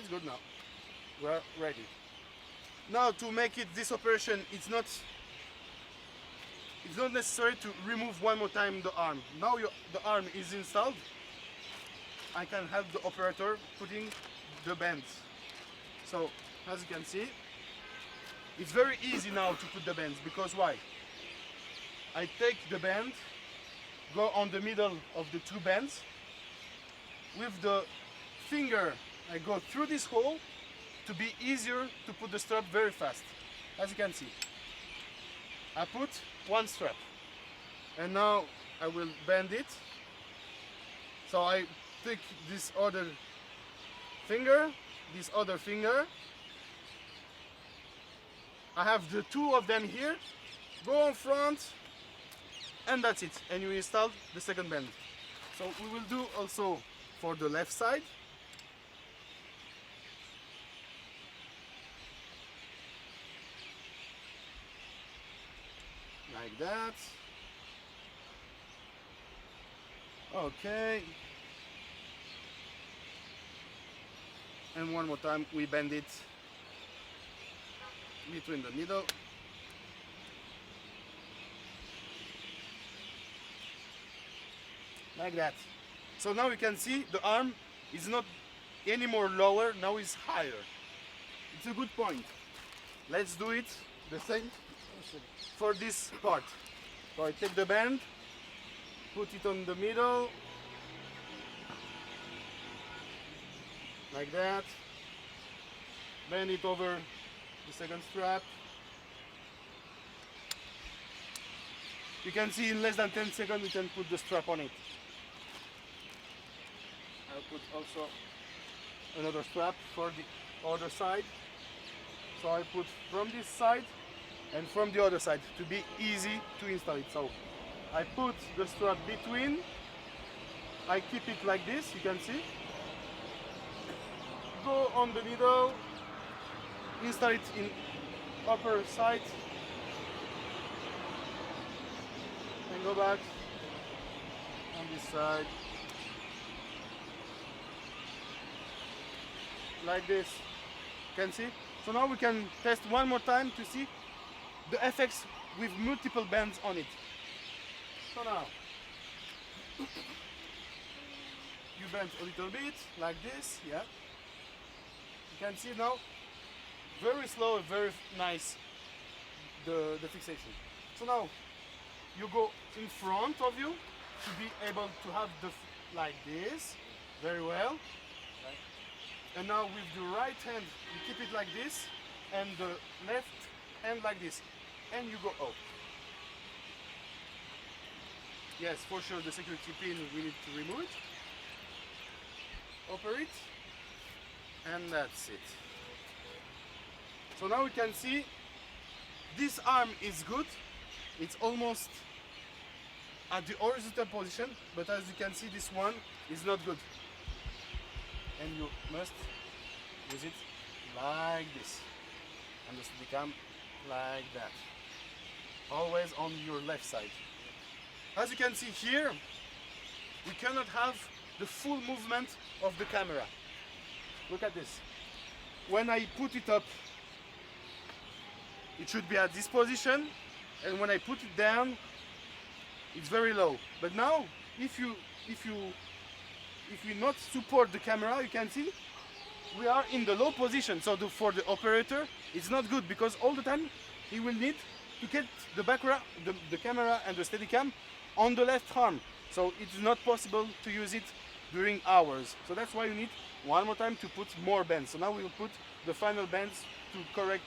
it's good now. We're ready. Now to make it this operation, it's not necessary to remove one more time the arm. Now the arm is installed. I can help the operator putting the bands. So as you can see, it's very easy now to put the bands, because why? I take the band, go on the middle of the two bands. With the finger, I go through this hole to be easier to put the strap very fast. As you can see, I put one strap, and now I will bend it. So I take this other finger, I have the two of them here, go on front, and that's it, and you install the second band. So we will do also for the left side. Like that. Okay. And one more time we bend it between the middle. Like that. So now you can see the arm is not any more lower, now it's higher. It's a good point. Let's do it the same for this part. So I take the band, put it on the middle, like that, bend it over the second strap. You can see in less than 10 seconds we can put the strap on it. I'll put also another strap for the other side. So I put from this side and from the other side to be easy to install it. So I put the strap between, I keep it like this, you can see. Go on the middle, install it in upper side, and go back on this side. Like this, you can see. So now we can test one more time to see the effects with multiple bands on it. So now, you bend a little bit, like this, yeah. You can see now, very slow, very nice, the fixation. So now, you go in front of you to be able to have like this, very well. And now with the right hand, you keep it like this, and the left hand like this, and you go up. Yes, for sure the security pin we need to remove it. Open it, and that's it. So now we can see this arm is good. It's almost at the horizontal position, but as you can see this one is not good. And you must use it like this, and the Steadicam like that, always on your left side. As you can see here, we cannot have the full movement of the camera. Look at this. When I put it up, it should be at this position, and when I put it down, it's very low. But now, if you not support the camera, you can see we are in the low position. So for the operator, it's not good, because all the time he will need to get the background, the camera and the Steadicam on the left arm. So it's not possible to use it during hours. So that's why you need one more time to put more bands. So now we will put the final bands to correct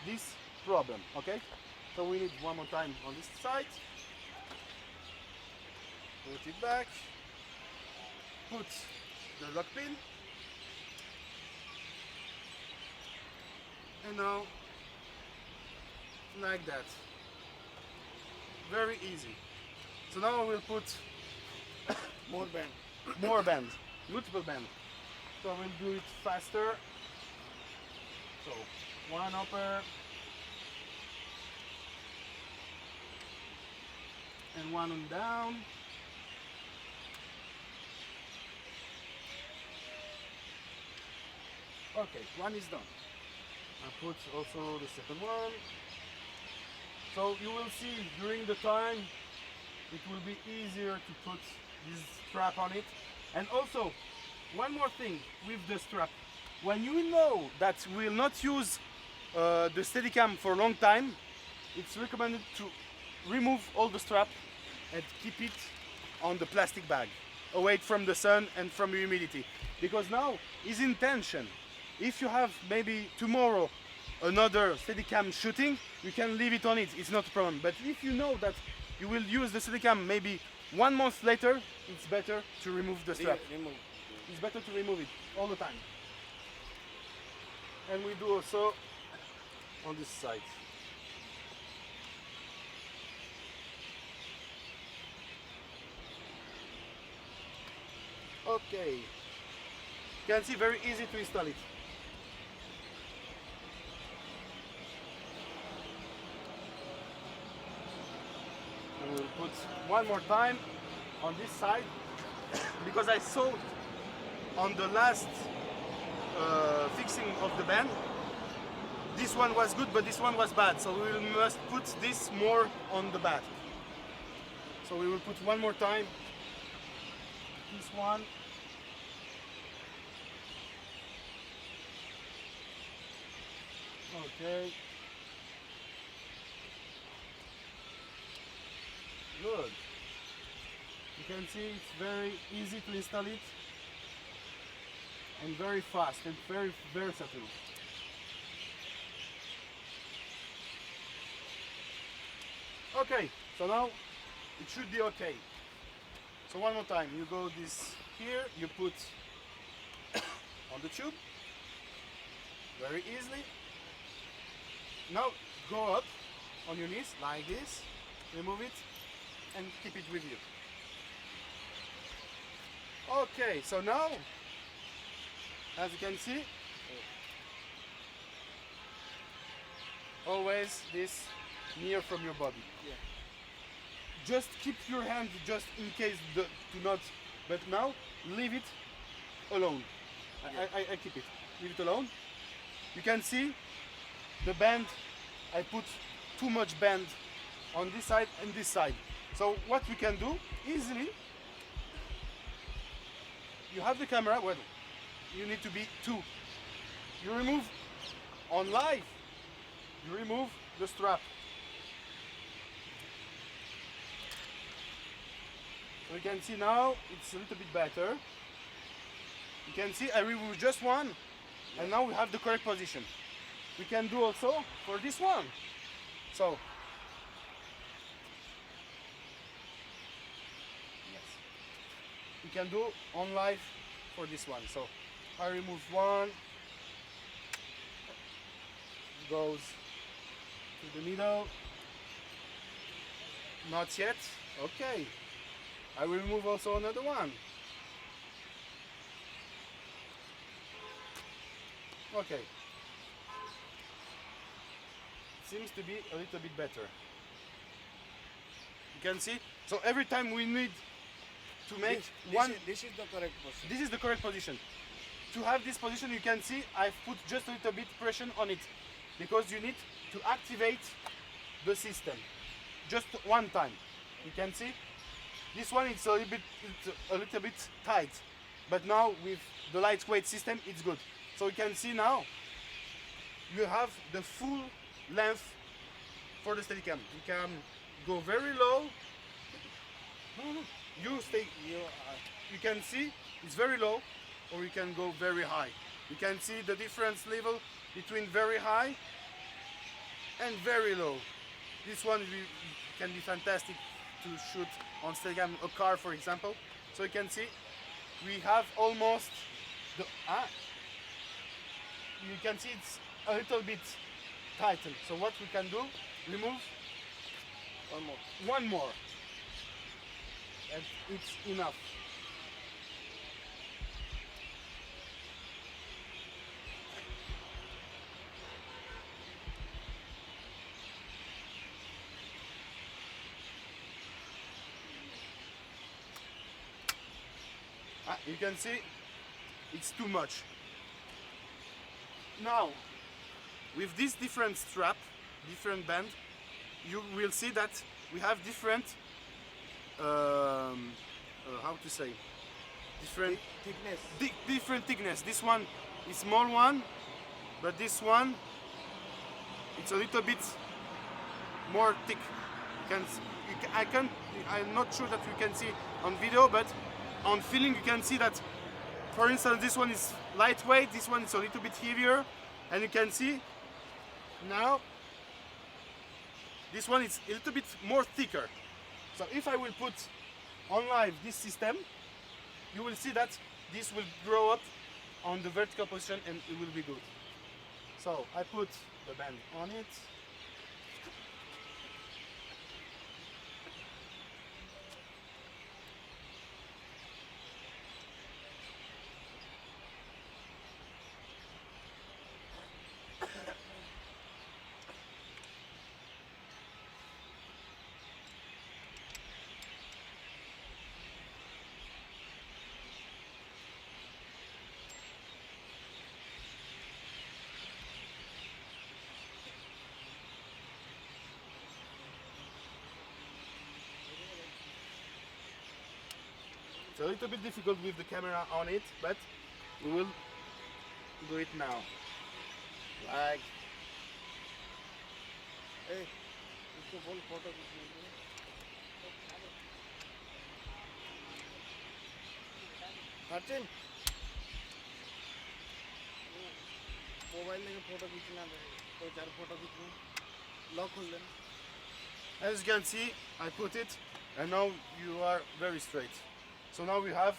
this problem. Okay? So we need one more time on this side. Put it back. Put the lock pin, and now like that, very easy. So now I will put more band, multiple band. So I will do it faster. So one upper and one on down. Okay, one is done. I put also the second one. So you will see during the time it will be easier to put this strap on it. And also, one more thing with the strap. When you know that we will not use the Steadicam for a long time, it's recommended to remove all the strap and keep it on the plastic bag, away from the sun and from humidity. Because now it's in tension. If you have maybe tomorrow another Steadicam shooting, you can leave it on it, it's not a problem. But if you know that you will use the Steadicam maybe 1 month later, it's better to remove the strap. It's better to remove it all the time. And we do also on this side. Okay. You can see very easy to install it. And we'll put one more time on this side because I saw on the last fixing of the band this one was good but this one was bad, so we must put this more on the back. So we will put one more time this one. Okay. Good. You can see it's very easy to install it and very fast and very versatile. Okay, so now it should be okay. So one more time, you go this here, you put on the tube very easily. Now go up on your knees like this, remove it and keep it with you. Okay, so now as you can see, always this near from your body. Yeah. Just keep your hand just in case to not, but now leave it alone. Yeah. I keep it, leave it alone. You can see the band, I put too much band on this side and this side. So what we can do easily, you have the camera, well, you need to be two. You remove, on live, you remove the strap. So you can see now it's a little bit better. You can see I remove just one and now we have the correct position. We can do also for this one. So, yes, we can do on live for this one. So I remove one, goes to the middle, not yet, okay. I will remove also another one. Okay. Seems to be a little bit better. You can see. So every time we need to make This is the correct position. This is the correct position. To have this position, you can see I've put just a little bit pressure on it because you need to activate the system. Just one time. You can see. This one it's a little bit tight, but now with the lightweight system it's good. So you can see now you have the full length for the Steadicam. You can go very low. You can see it's very low, or you can go very high. You can see the difference level between very high and very low. This one can be fantastic to shoot on Steadicam a car, for example. So you can see we have almost the you can see it's a little bit tightened. So what we can do, remove one more and it's enough. You can see it's too much. now, with this different strap, different band, you will see that we have different, how to say, different Thickness. different thickness. This one is small one, but this one it's a little bit more thick. I'm not sure that you can see on video, but on feeling you can see that, for instance, this one is lightweight, this one is a little bit heavier, and you can see now this one is a little bit more thicker. So if I will put on live this system, you will see that this will grow up on the vertical position and it will be good. So I put the band on it. It's a little bit difficult with the camera on it, but we will do it now. Like, Hey, इसको बोल photo खींचने के लिए। Sachin, mobile लेके photo खींचना है, तो 4 photo खींचना, लॉक खोल लेना। as you can see, I put it, and now you are very straight. So now we have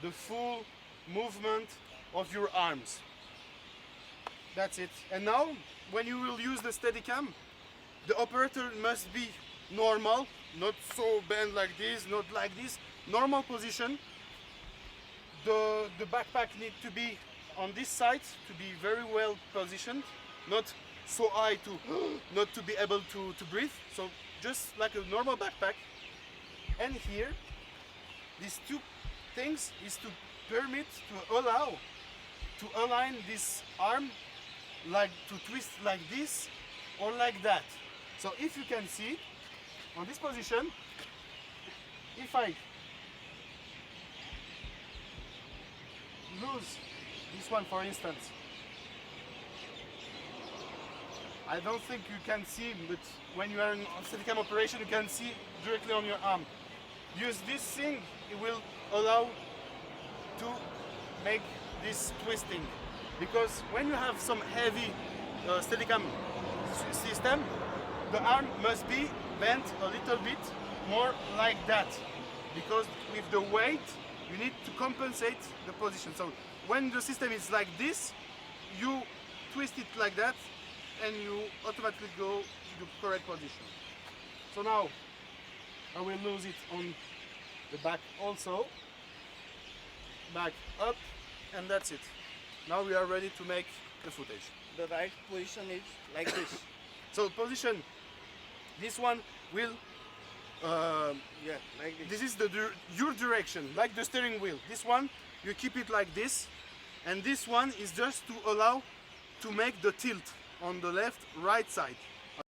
the full movement of your arms. That's it. And now, when you will use the Steadicam, the operator must be normal, not so bent like this, not like this. Normal position. The backpack needs to be on this side to be very well positioned, not so high to not to be able to breathe. So just like a normal backpack. And here, these two things is to permit, to allow, to align this arm, like to twist like this or like that. So if you can see, on this position, if I lose this one, for instance, I don't think you can see, but when you are in Steadicam operation, you can see directly on your arm. Use this thing, it will allow to make this twisting. Because when you have some heavy Steadicam system, the arm must be bent a little bit more like that. Because with the weight, you need to compensate the position. So when the system is like this, you twist it like that, and you automatically go to the correct position. So now I will lose it on the back also. Back up, and that's it. Now we are ready to make the footage. The right position is like this. So position, this one will, Yeah, like this. this is your direction, like the steering wheel. This one, you keep it like this, and this one is just to allow to make the tilt on the left, right side.